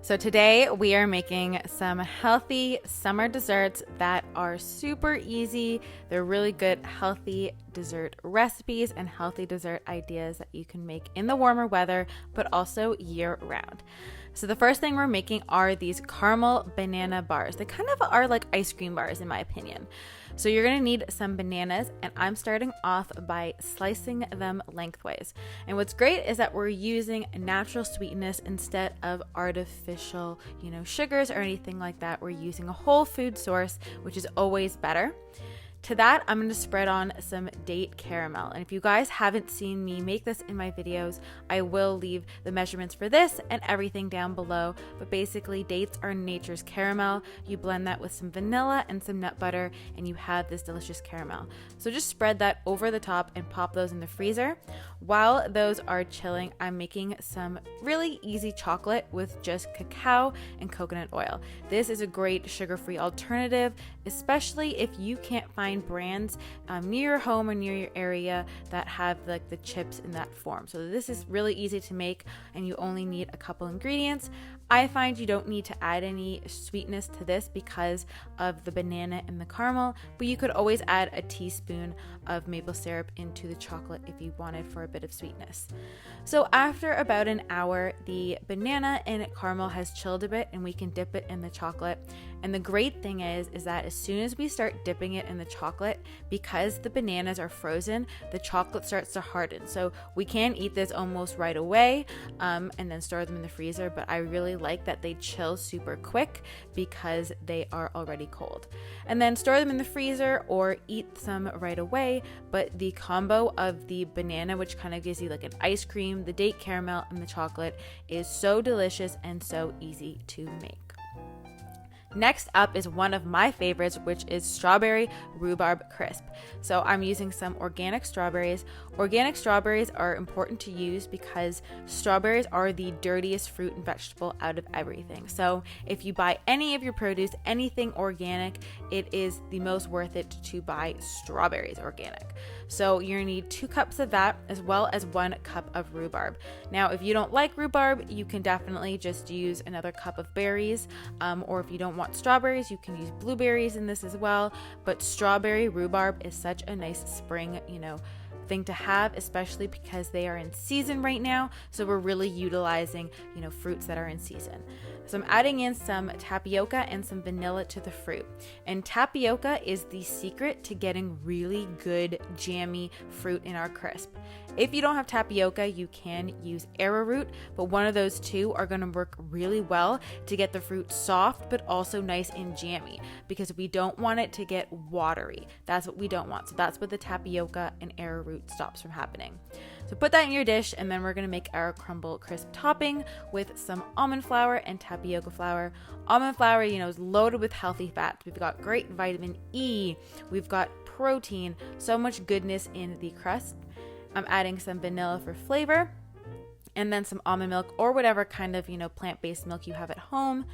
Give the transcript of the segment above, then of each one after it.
So today we are making some healthy summer desserts that are super easy. They're really good, healthy dessert recipes and healthy dessert ideas that you can make in the warmer weather, but also year round. So the first thing we're making are these caramel banana bars. They kind of are like ice cream bars in my opinion. So you're gonna need some bananas, and I'm starting off by slicing them lengthways. And what's great is that we're using natural sweetness instead of artificial, sugars or anything like that. We're using a whole food source, which is always better. To that, I'm going to spread on some date caramel. And if you guys haven't seen me make this in my videos, I will leave the measurements for this and everything down below. But basically, dates are nature's caramel. You blend that with some vanilla and some nut butter, and you have this delicious caramel. So just spread that over the top and pop those in the freezer. While those are chilling, I'm making some really easy chocolate with just cacao and coconut oil. This is a great sugar-free alternative, especially if you can't find brands near your home or near your area that have like the chips in that form. So this is really easy to make, and you only need a couple ingredients. I find you don't need to add any sweetness to this because of the banana and the caramel, but you could always add a teaspoon of maple syrup into the chocolate if you wanted for a bit of sweetness. So after about an hour, the banana and caramel has chilled a bit, and we can dip it in the chocolate. And the great thing is that as soon as we start dipping it in the chocolate, because the bananas are frozen, the chocolate starts to harden. So we can eat this almost right away and then store them in the freezer, but I really like that they chill super quick because they are already cold. And then store them in the freezer or eat some right away. But the combo of the banana, which kind of gives you like an ice cream, the date caramel, and the chocolate, is so delicious and so easy to make. Next up is one of my favorites, which is strawberry rhubarb crisp. So I'm using some organic strawberries. Organic strawberries are important to use because strawberries are the dirtiest fruit and vegetable out of everything. So if you buy any of your produce, anything organic, it is the most worth it to buy strawberries organic. So you're gonna need 2 cups of that, as well as 1 cup of rhubarb. Now, if you don't like rhubarb, you can definitely just use another cup of berries, or if you don't want strawberries, you can use blueberries in this as well. But strawberry rhubarb is such a nice spring, thing to have, especially because they are in season right now. So we're really utilizing, fruits that are in season. So I'm adding in some tapioca and some vanilla to the fruit. And tapioca is the secret to getting really good jammy fruit in our crisp. If you don't have tapioca, you can use arrowroot, but one of those two are going to work really well to get the fruit soft but also nice and jammy, because we don't want it to get watery. That's what we don't want. So that's what the tapioca and arrowroot stops from happening. So put that in your dish, and then we're going to make our crumble crisp topping with some almond flour and tapioca flour. Almond flour, is loaded with healthy fats. We've got great vitamin E. We've got protein, so much goodness in the crust. I'm adding some vanilla for flavor, and then some almond milk or whatever kind of, plant-based milk you have at home,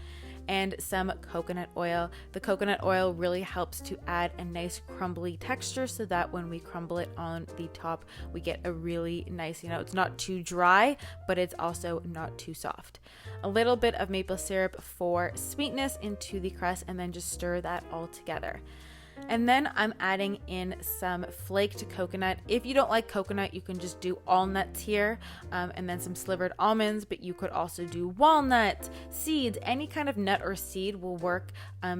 and some coconut oil. The coconut oil really helps to add a nice crumbly texture so that when we crumble it on the top, we get a really nice, it's not too dry, but it's also not too soft. A little bit of maple syrup for sweetness into the crust, and then just stir that all together. And then I'm adding in some flaked coconut. If you don't like coconut, you can just do all nuts here, and then some slivered almonds, but you could also do walnuts, seeds, any kind of nut or seed will work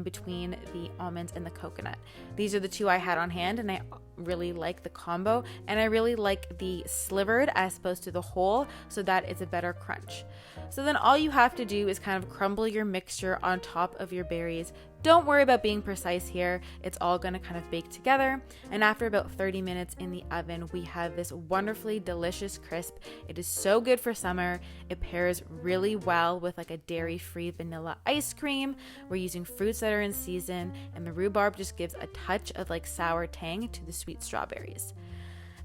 between the almonds and the coconut. These are the 2 I had on hand, and I really like the combo, and I really like the slivered as opposed to the whole, so that it's a better crunch. So then all you have to do is kind of crumble your mixture on top of your berries. Don't worry about being precise here. It's all going to kind of bake together. And after about 30 minutes in the oven, we have this wonderfully delicious crisp. It is so good for summer. It pairs really well with like a dairy-free vanilla ice cream. We're using fruits that are in season, and the rhubarb just gives a touch of like sour tang to the sweet strawberries.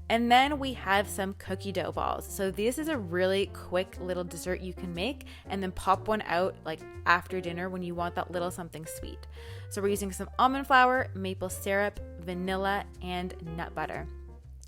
And then we have some cookie dough balls. So this is a really quick little dessert you can make, and then pop one out like after dinner when you want that little something sweet. So we're using some almond flour, maple syrup, vanilla, and nut butter.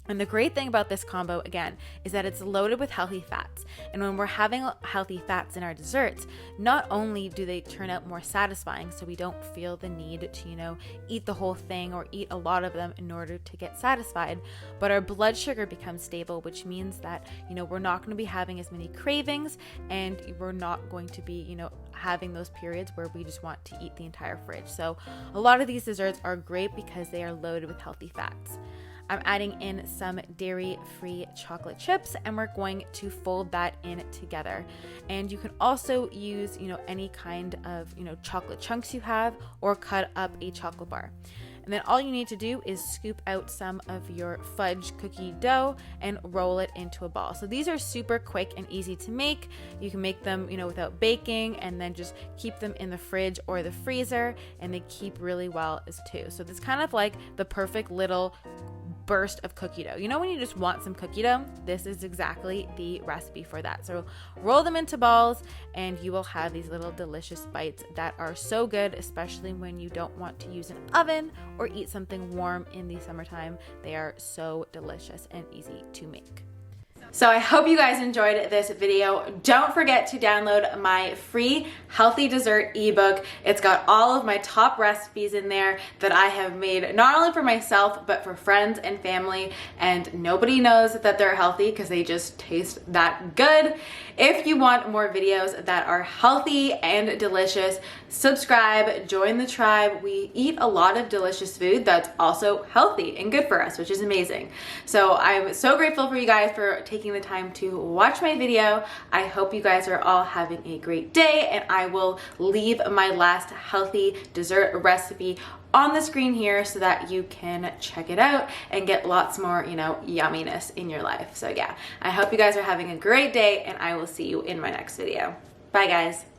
And the great thing about this combo, again, is that it's loaded with healthy fats. And when we're having healthy fats in our desserts, not only do they turn out more satisfying, so we don't feel the need to, eat the whole thing or eat a lot of them in order to get satisfied, but our blood sugar becomes stable, which means that, we're not going to be having as many cravings, and we're not going to be, having those periods where we just want to eat the entire fridge. So a lot of these desserts are great because they are loaded with healthy fats. I'm adding in some dairy-free chocolate chips, and we're going to fold that in together. And you can also use, any kind of, chocolate chunks you have, or cut up a chocolate bar. And then all you need to do is scoop out some of your fudge cookie dough and roll it into a ball. So these are super quick and easy to make. You can make them, without baking, and then just keep them in the fridge or the freezer, and they keep really well as too. So this is kind of like the perfect little burst of cookie dough. When you just want some cookie dough, this is exactly the recipe for that. So roll them into balls, and you will have these little delicious bites that are so good, especially when you don't want to use an oven or eat something warm in the summertime. They are so delicious and easy to make. So I hope you guys enjoyed this video. Don't forget to download my free healthy dessert ebook. It's got all of my top recipes in there that I have made not only for myself, but for friends and family, and nobody knows that they're healthy because they just taste that good. If you want more videos that are healthy and delicious, subscribe, join the tribe. We eat a lot of delicious food that's also healthy and good for us, which is amazing. So I'm so grateful for you guys for taking the time to watch my video. I hope you guys are all having a great day, and I will leave my last healthy dessert recipe on the screen here so that you can check it out and get lots more, yumminess in your life. So yeah, I hope you guys are having a great day, and I will see you in my next video. Bye guys.